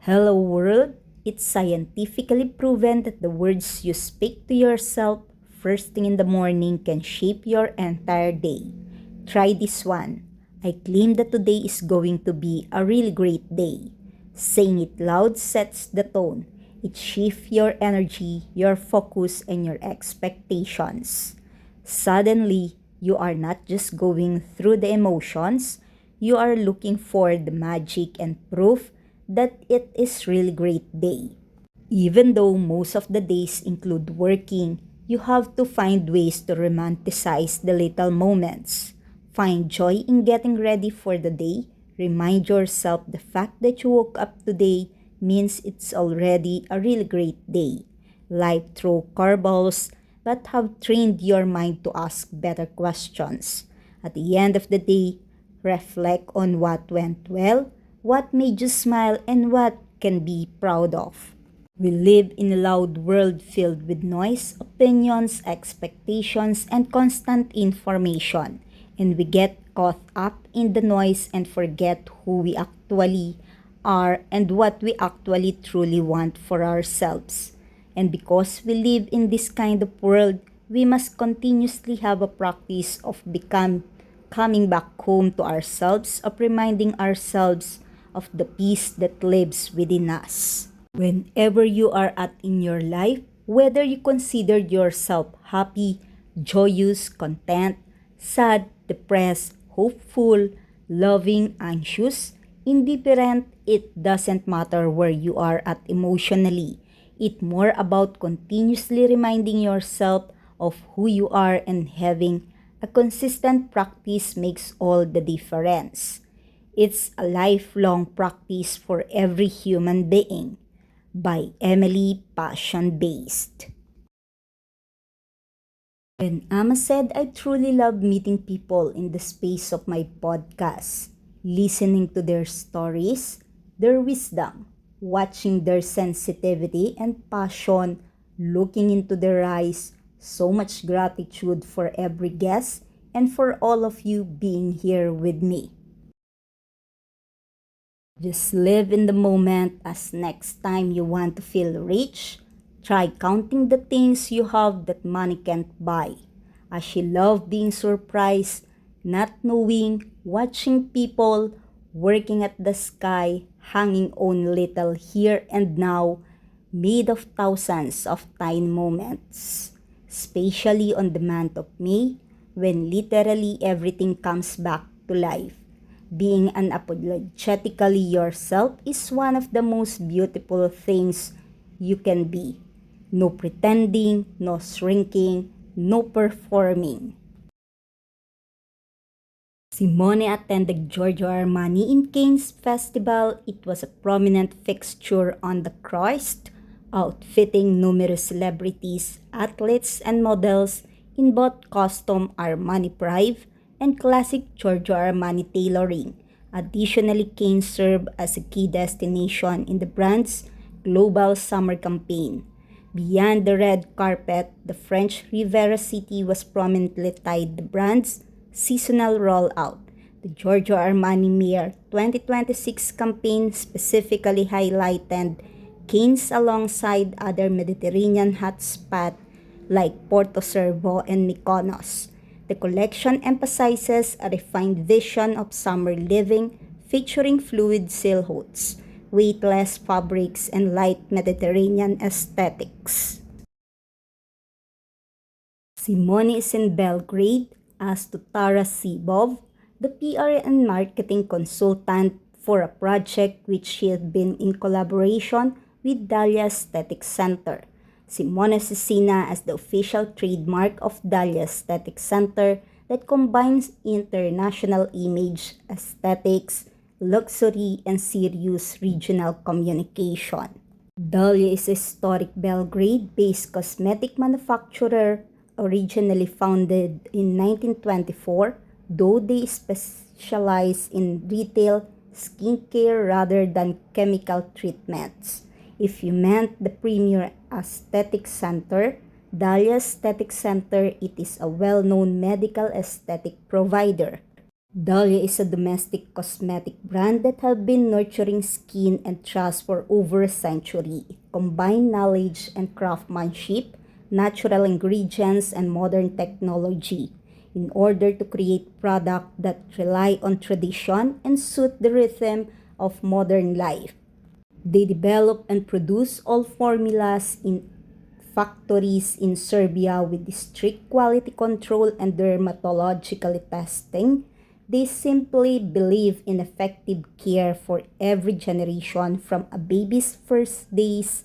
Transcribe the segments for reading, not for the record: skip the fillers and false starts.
Hello world, it's scientifically proven that the words you speak to yourself first thing in the morning can shape your entire day. Try this one. I claim that today is going to be a really great day. Saying it loud sets the tone. It shifts your energy, your focus, and your expectations. Suddenly, you are not just going through the emotions, you are looking for the magic and proof that it is really great day. Even though most of the days include working, you have to find ways to romanticize the little moments. Find joy in getting ready for the day. Remind yourself the fact that you woke up today means it's already a really great day. Life throw curveballs, but have trained your mind to ask better questions. At the end of the day, reflect on what went well, what made you smile, and what can be proud of. We live in a loud world filled with noise, opinions, expectations, and constant information. And we get caught up in the noise and forget who we actually are and what we actually truly want for ourselves. And because we live in this kind of world, we must continuously have a practice of coming back home to ourselves, of reminding ourselves of the peace that lives within us. Whenever you are at in your life, whether you consider yourself happy, joyous, content, sad, depressed, hopeful, loving, anxious, indifferent, it doesn't matter where you are at emotionally. It's more about continuously reminding yourself of who you are, and having a consistent practice makes all the difference. It's a lifelong practice for every human being. By Emily Passion Based. When Amma said, I truly love meeting people in the space of my podcast, listening to their stories, their wisdom, watching their sensitivity and passion, looking into their eyes. So much gratitude for every guest and for all of you being here with me. Just live in the moment, as next time you want to feel rich, try counting the things you have that money can't buy. As she loved being surprised, not knowing, watching people, working at the sky, hanging on little here and now, made of thousands of tiny moments. Especially on the month of May, when literally everything comes back to life. Being unapologetically yourself is one of the most beautiful things you can be. No pretending, no shrinking, no performing. Simone attended Giorgio Armani in Cannes Festival. It was a prominent fixture on the crust, outfitting numerous celebrities, athletes, and models in both custom Armani Private and classic Giorgio Armani tailoring. Additionally, Cannes served as a key destination in the brand's global summer campaign. Beyond the red carpet, the French Riviera city was prominently tied the brand's seasonal rollout. The Giorgio Armani Mir 2026 campaign specifically highlighted Cannes alongside other Mediterranean hotspots like Porto Cervo and Mykonos. The collection emphasizes a refined vision of summer living featuring fluid silhouettes, weightless fabrics, and light Mediterranean aesthetics. Simone is in Belgrade, as to Tara Sibov, the PR and marketing consultant for a project which she had been in collaboration with Dahlia Aesthetic Center. Simone Cecina as the official trademark of Dahlia Aesthetic Center that combines international image, aesthetics, luxury, and serious regional communication. Dahlia is a historic Belgrade-based cosmetic manufacturer originally founded in 1924, though they specialize in retail skincare rather than chemical treatments. If you meant the premier aesthetic center, Dahlia Aesthetic Center, it is a well-known medical aesthetic provider. Dahlia is a domestic cosmetic brand that have been nurturing skin and trust for over a century. It combines knowledge and craftsmanship, natural ingredients, and modern technology in order to create products that rely on tradition and suit the rhythm of modern life. They develop and produce all formulas in factories in Serbia with strict quality control and dermatological testing. They simply believe in effective care for every generation from a baby's first days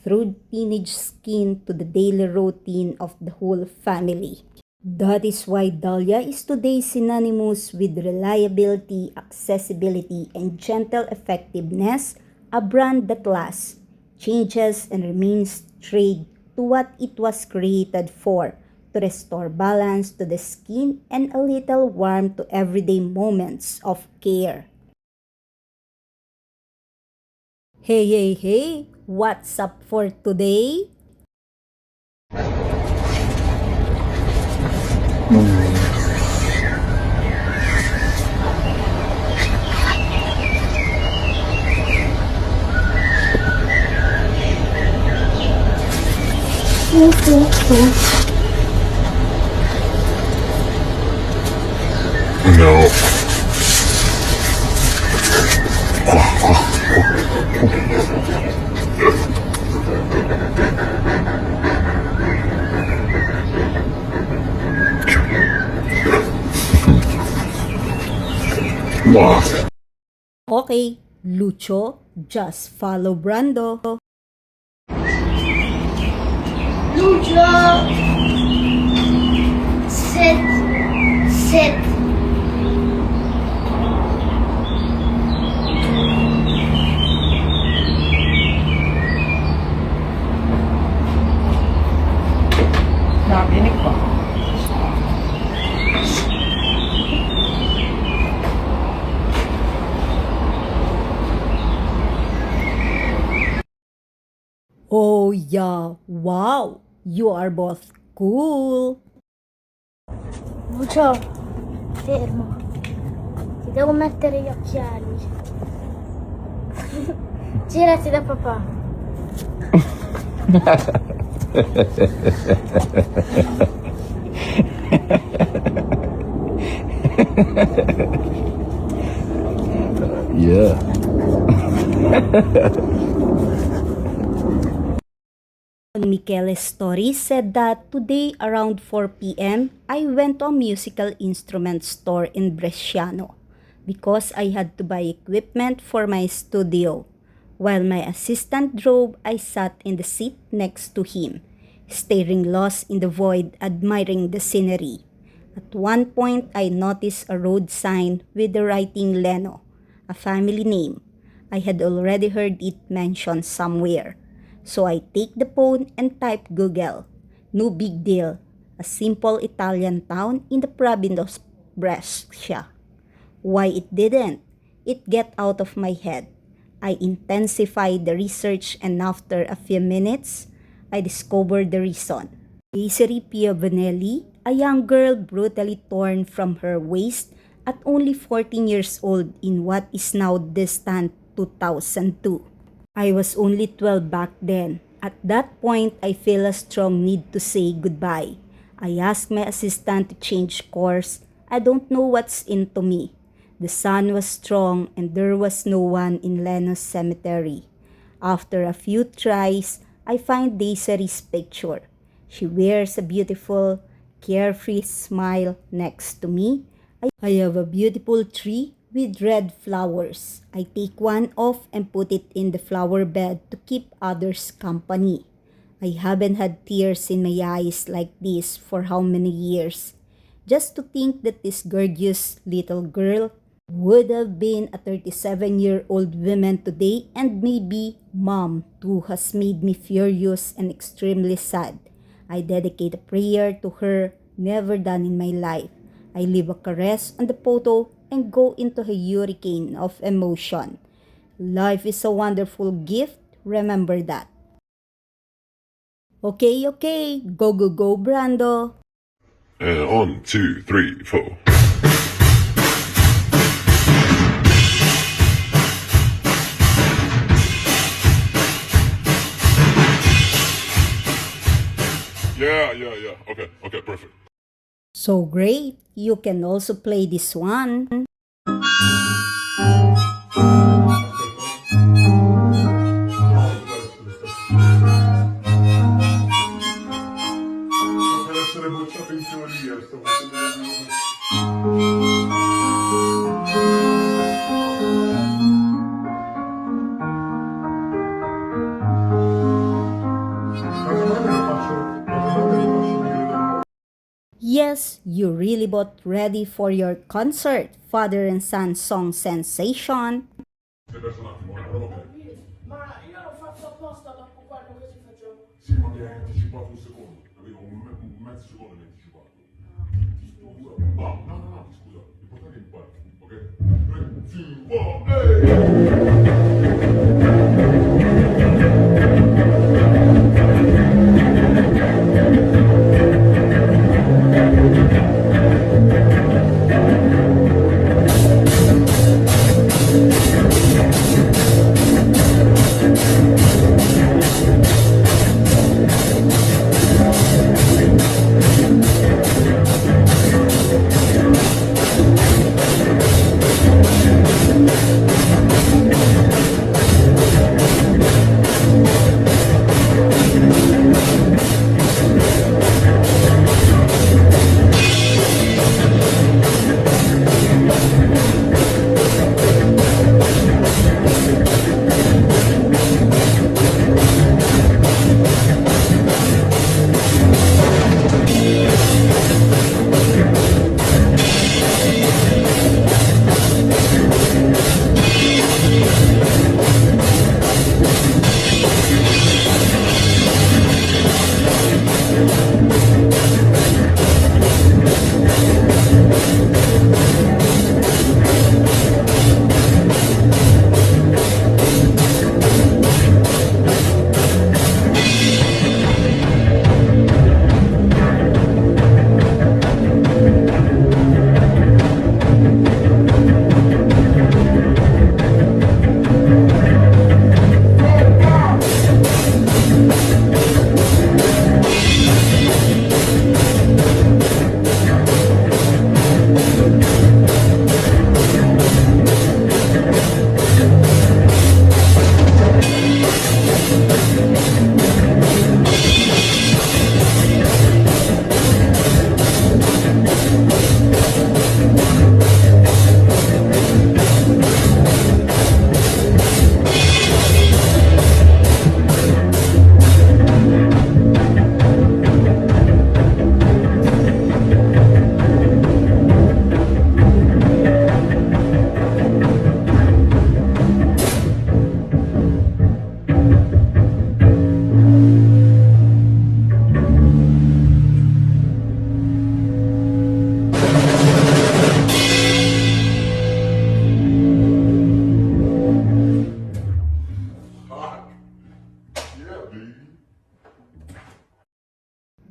through teenage skin to the daily routine of the whole family. That is why Dahlia is today synonymous with reliability, accessibility, and gentle effectiveness, a brand that lasts, changes, and remains true to what it was created for, to restore balance to the skin and a little warmth to everyday moments of care. Hey, hey, hey! What's up for today? No. What? Okay, Lucho, just follow Brando. Lucio! Sit! Sit! Nakinig pa. Oh yeah, wow! You are both cool! Lucio, fermo. Ti devo mettere gli occhiali. Girati da papà. Yeah. Michele's story said that today around 4 p.m. I went to a musical instrument store in Bresciano because I had to buy equipment for my studio. While my assistant drove, I sat in the seat next to him, staring lost in the void, admiring the scenery. At one point, I noticed a road sign with the writing Leno, a family name. I had already heard it mentioned somewhere. So I take the phone and type Google. No big deal. A simple Italian town in the province of Brescia. Why it didn't? It get out of my head. I intensified the research and after a few minutes, I discovered the reason. Desiree Piovanelli, a young girl brutally torn from her waist at only 14 years old in what is now distant 2002. I was only 12 back then. At that point, I feel a strong need to say goodbye. I asked my assistant to change course. I don't know what's into me. The sun was strong and there was no one in Leno's cemetery. After a few tries, I find Desiree's picture. She wears a beautiful, carefree smile next to me. I have a beautiful tree with red flowers. I take one off and put it in the flower bed to keep others company. I haven't had tears in my eyes like this for how many years. Just to think that this gorgeous little girl would have been a 37-year-old woman today and maybe mom too has made me furious and extremely sad. I dedicate a prayer to her never done in my life. I leave a caress on the photo and go into a hurricane of emotion. Life is a wonderful gift, remember that. Okay, go, go, Brando. And 1, 2, 3, 4. Yeah. Okay, perfect. So great, you can also play this one. Per essere bocciato in teoria, sto facendo Yes, you really both ready for your concert, father and son song sensation. Ti hai perso un attimo, prova bene. Ma io l'ho fatto apposta dopo quello così facciamo. Sì, ma mi hai anticipato un secondo, avevo un mezzo secondo mi hai anticipato. Ti scusa, no, ti scusa, l'importante è imparare, ok? 3, 2, 1, ehi!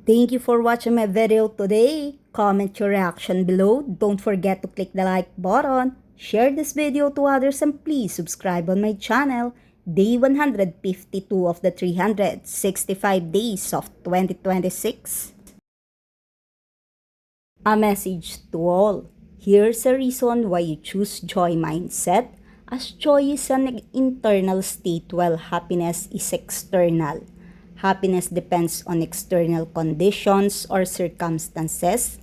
Thank you for watching my video today. Comment your reaction below. Don't forget to click the like button. Share this video to others and please subscribe on my channel. Day 152 of the 365 days of 2026. A message to all. Here's a reason why you choose joy mindset, as joy is an internal state while happiness is external. Happiness depends on external conditions or circumstances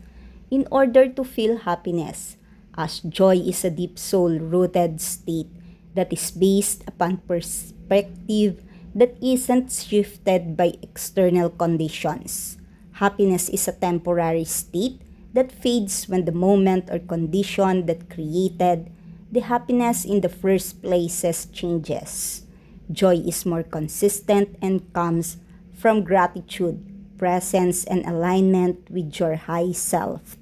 in order to feel happiness, as joy is a deep soul-rooted state that is based upon perspective that isn't shifted by external conditions. Happiness is a temporary state that fades when the moment or condition that created the happiness in the first places changes. Joy is more consistent and comes from gratitude, presence, and alignment with your high self.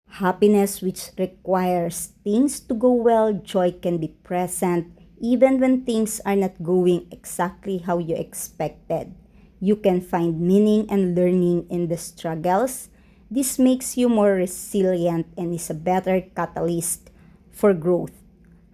Happiness, which requires things to go well, joy can be present even when things are not going exactly how you expected. You can find meaning and learning in the struggles. This makes you more resilient and is a better catalyst for growth.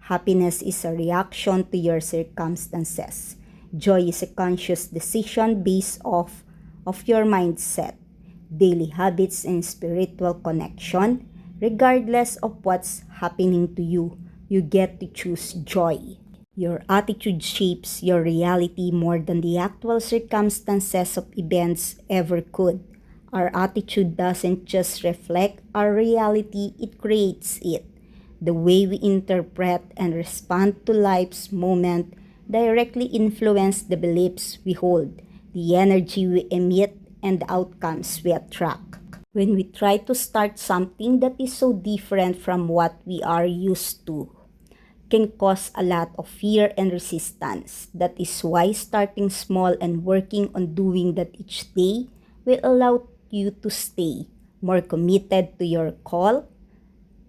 Happiness is a reaction to your circumstances. Joy is a conscious decision based off of your mindset, daily habits, and spiritual connection. Regardless of what's happening to you, you get to choose joy. Your attitude shapes your reality more than the actual circumstances of events ever could. Our attitude doesn't just reflect our reality, it creates it. The way we interpret and respond to life's moment directly influence the beliefs we hold, the energy we emit, and the outcomes we attract. When we try to start something that is so different from what we are used to, can cause a lot of fear and resistance. That is why starting small and working on doing that each day will allow you to stay more committed to your call.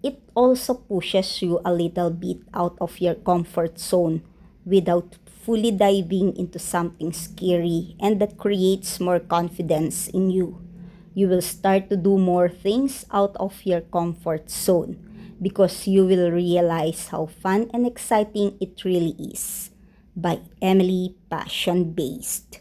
It also pushes you a little bit out of your comfort zone without fully diving into something scary, and that creates more confidence in you. You will start to do more things out of your comfort zone because you will realize how fun and exciting it really is. By Emily, Passion Based.